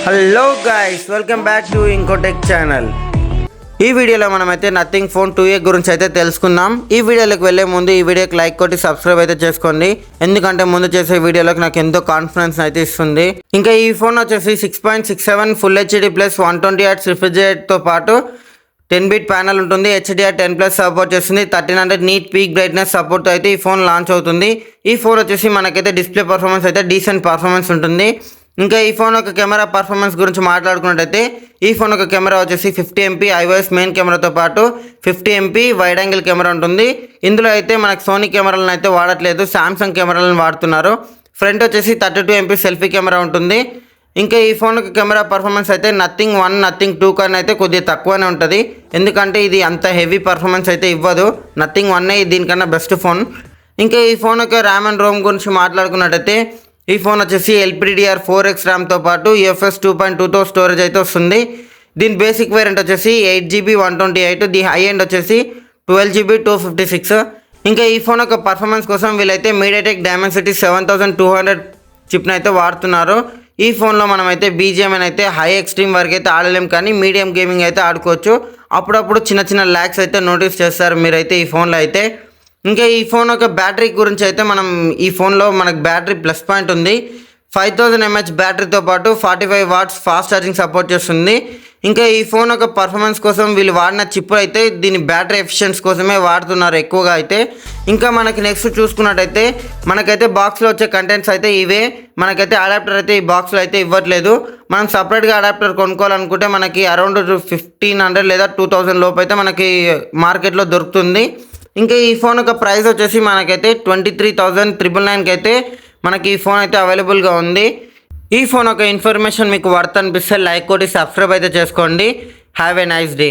Hello guys, welcome back to ఇంకోటెక్ channel. ఈ వీడియోలో మనమైతే నథింగ్ ఫోన్ 2A గురించి అయితే తెలుసుకుందాం. ఈ వీడియోలోకి వెళ్ళే ముందు ఈ వీడియోకి లైక్ కొట్టి సబ్స్క్రైబ్ అయితే చేసుకోండి, ఎందుకంటే ముందు చేసే వీడియోలోకి నాకు ఎంతో కాన్ఫిడెన్స్ అయితే ఇస్తుంది. ఇంకా ఈ ఫోన్ వచ్చేసి 6.67 ఫుల్ హెచ్డి ప్లస్ 120Hz రిఫ్రిజిరేటర్తో పాటు 10-bit ప్యానల్ ఉంటుంది. HDR 10+ సపోర్ట్ చేస్తుంది. 1300 నీట్ పీక్ బ్రైట్నెస్ సపోర్ట్ అయితే ఈ ఫోన్ లాంచ్ అవుతుంది. ఈ ఫోన్ వచ్చేసి మనకైతే డిస్ప్లే పర్ఫార్మెన్స్ అయితే డీసెంట్ పర్ఫార్మెన్స్ ఉంటుంది. ఇంకా ఈ ఫోన్ ఒక కెమెరా పర్ఫార్మెన్స్ గురించి మాట్లాడుకున్నట్టయితే ఈ ఫోన్ ఒక కెమెరా వచ్చేసి 50 MP iOS మెయిన్ కెమెరాతో పాటు 50 MP వైడ్ యాంగిల్ కెమెరా ఉంటుంది. ఇందులో అయితే మనకు సోనీ కెమెరాలను అయితే వాడట్లేదు, సామ్సంగ్ కెమెరాలను వాడుతున్నారు. ఫ్రంట్ వచ్చేసి 32 MP సెల్ఫీ కెమెరా ఉంటుంది. ఇంకా ఈ ఫోన్ కెమెరా పర్ఫార్మెన్స్ అయితే నథింగ్ 1 నథింగ్ 2 కన్నా అయితే కొద్దిగా తక్కువనే ఉంటుంది, ఎందుకంటే ఇది అంత హెవీ పర్ఫార్మెన్స్ అయితే ఇవ్వదు. నథింగ్ 1 దీనికన్నా బెస్ట్ ఫోన్. ఇంకా ఈ ఫోన్ యొక్క ర్యామ్ అండ్ రోమ్ గురించి మాట్లాడుకున్నట్టయితే ఈ ఫోన్ వచ్చేసి LPDDR4X ర్యామ్తో పాటు UFS 2.2తో స్టోరేజ్ అయితే వస్తుంది. దీని బేసిక్ వేరియంట్ వచ్చేసి 8GB 128, ది హై ఎండ్ వచ్చేసి 12GB 256. ఇంకా ఈ ఫోన్ యొక్క పర్ఫార్మెన్స్ కోసం వీళ్ళైతే MediaTek Dimensity 7200 చిప్ని అయితే వాడుతున్నారు. ఈ ఫోన్లో మనమైతే BGM అయితే హై ఎక్స్ట్రీమ్ వరకు అయితే ఆడలేం, కానీ మీడియం గేమింగ్ అయితే ఆడుకోవచ్చు. అప్పుడప్పుడు చిన్న చిన్న ల్యాగ్స్ అయితే నోటీస్ చేస్తారు మీరైతే ఈ ఫోన్లో అయితే. ఇంకా ఈ ఫోన్ యొక్క బ్యాటరీ గురించి అయితే మనం ఈ ఫోన్లో మనకు బ్యాటరీ ప్లస్ పాయింట్ ఉంది. 5000 mAh బ్యాటరీతో పాటు 45 watts ఫాస్ట్ ఛార్జింగ్ సపోర్ట్ చేస్తుంది. ఇంకా ఈ ఫోన్ యొక్క పర్ఫార్మెన్స్ కోసం వీళ్ళు వాడిన చిప్ అయితే దీని బ్యాటరీ ఎఫిషియన్స్ కోసమే వాడుతున్నారు ఎక్కువగా అయితే. ఇంకా మనకి నెక్స్ట్ చూసుకున్నట్టయితే మనకైతే బాక్స్లో వచ్చే కంటెంట్స్ అయితే ఇవే. మనకైతే అడాప్టర్ అయితే ఈ బాక్స్లో అయితే ఇవ్వట్లేదు. మనం సపరేట్గా అడాప్టర్ కొనుక్కోవాలనుకుంటే మనకి అరౌండ్ 1500 లేదా 2000 లోపు అయితే మనకి మార్కెట్లో దొరుకుతుంది. ఇంకా ఈ ఫోన్ యొక్క ప్రైస్ వచ్చేసి మనకైతే 23,999కి అయితే మనకి ఈ ఫోన్ అయితే అవైలబుల్గా ఉంది. ఈ ఫోన్ యొక్క ఇన్ఫర్మేషన్ మీకు వర్త్ అనిపిస్తే లైక్ కొట్టి సబ్స్క్రైబ్ అయితే చేసుకోండి. Have a nice day.